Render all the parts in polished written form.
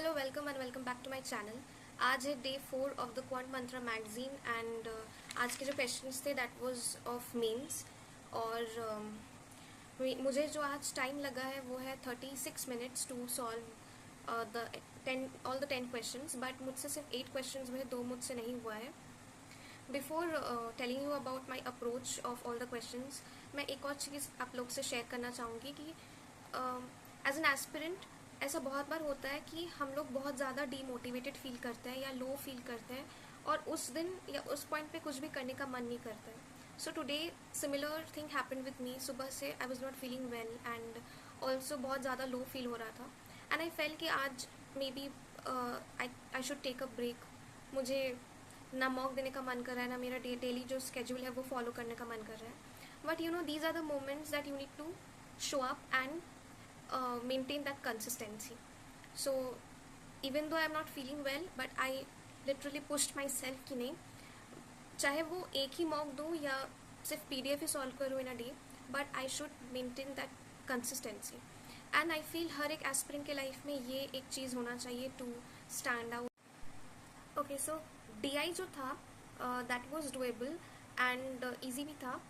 Hello welcome and welcome back to my channel. आज है day 4 of the quant mantra magazine and आज के जो क्वेश्चंस थे दैट वाज ऑफ मेंस। और मुझे जो आज टाइम लगा है वो है 36 minutes to solve the 10 questions, but मुझसे सिर्फ 8 क्वेश्चंस हुए, 2 मुझसे नहीं हुआ है। Before telling you about my approach of all the questions, मैं एक और चीज़ आप लोग से शेयर करना चाहूँगी कि एज एन एस्पिरेंट ऐसा बहुत बार होता है कि हम लोग बहुत ज़्यादा डीमोटिवेटेड फील करते हैं या लो फील करते हैं और उस दिन या उस पॉइंट पे कुछ भी करने का मन नहीं करता है। So today similar thing happened with me. सुबह से I was not feeling well and also बहुत ज़्यादा लो फील हो रहा था एंड आई फेल कि आज maybe I should take a break. मुझे ना मॉक देने का मन कर रहा है, ना मेरा डेली जो स्केड्यूल है वो फॉलो करने का मन कर रहा है। But you know these are the moments that you need to show up and maintain that consistency. So even though I'm not feeling well, but I literally pushed myself कि नहीं, चाहे वो एक ही मॉक दूँ या सिर्फ PDF ही solve करूँ in a day, but I should maintain that consistency. And I feel हर एक एस्पिरेंट के लाइफ में ये एक चीज़ होना चाहिए to stand out. Okay, so DI जो था that was doable and easy भी था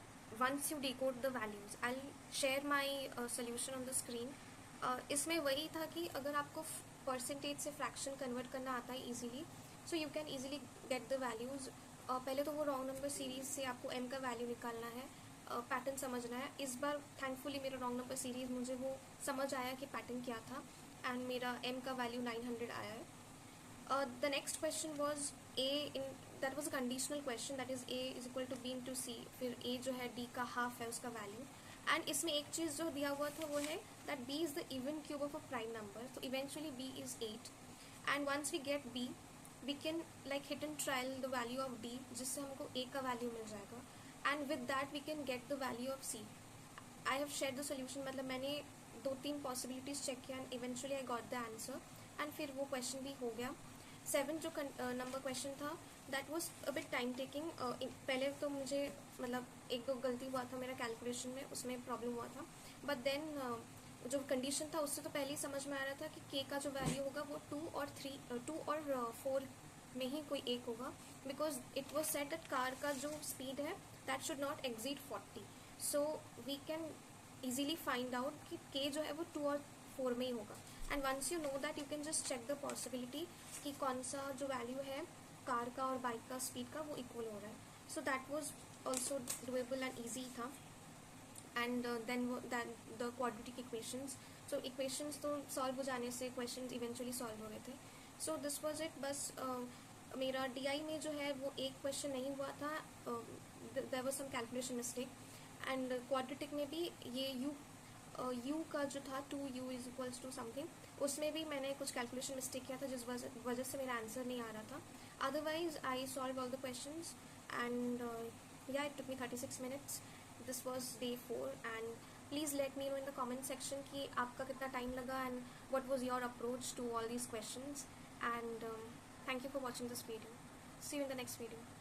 once you decode the values. I share my solution on the screen. इसमें वही था कि अगर आपको परसेंटेज से फ्रैक्शन कन्वर्ट करना आता है easily, so you can easily get the values. पहले तो वो रॉन्ग नंबर सीरीज से आपको m का वैल्यू निकालना है, पैटर्न समझना है। इस बार थैंकफुली मेरा रॉन्ग नंबर सीरीज मुझे वो समझ आया कि पैटर्न क्या था एंड मेरा m का वैल्यू 900 आया है। The next question was a in that was a conditional question, that is a is equal to b into c, फिर a जो है d का हाफ है उसका वैल्यू। एंड इसमें एक चीज़ जो दिया हुआ था वो है that b is the even cube of a prime number, so eventually b is 8 and once we get b we can like hit and trial the value of d जिससे हमको a का वैल्यू मिल जाएगा and with that we can get the value of c. I have shared the solution, मतलब मैंने 2-3 possibilities check किया and eventually I got the answer and फिर वो question भी हो गया। 7 जो नंबर क्वेश्चन था that was a bit time taking. पहले तो मुझे मतलब एक दो गलती हुआ था मेरा कैलकुलेशन में, उसमें प्रॉब्लम हुआ था, बट देन जो कंडीशन था उससे तो पहले ही समझ में आ रहा था कि k का जो वैल्यू होगा वो 2 और 4 में ही कोई एक होगा, because it was set that car का जो स्पीड है that should not exceed 40। So we can easily find out कि k जो है वो 2 और 4 में ही होगा। And once you know that you can just check the possibility कि कौन सा जो वैल्यू है कार का और बाइक का स्पीड का वो इक्वल हो रहा है। So that was also doable and easy था। And then the quadratic equations, so equations तो सॉल्व हो जाने से क्वेश्चंस इवेंचुअली सॉल्व हो गए थे। So this was it. बस मेरा DI में जो है वो एक क्वेश्चन नहीं हुआ था, there was some calculation mistake. And quadratic में भी ये u का जो था 2u is equals to something, उसमें भी मैंने कुछ कैलकुलेशन मिस्टेक किया था जिस वजह से मेरा आंसर नहीं आ रहा था। Otherwise I solve all the questions and yeah, it took me 36 minutes. This was day 4 and please let me know in the comment section कि आपका कितना टाइम लगा and what was your approach to all these questions and thank you for watching this video. See you in the next video.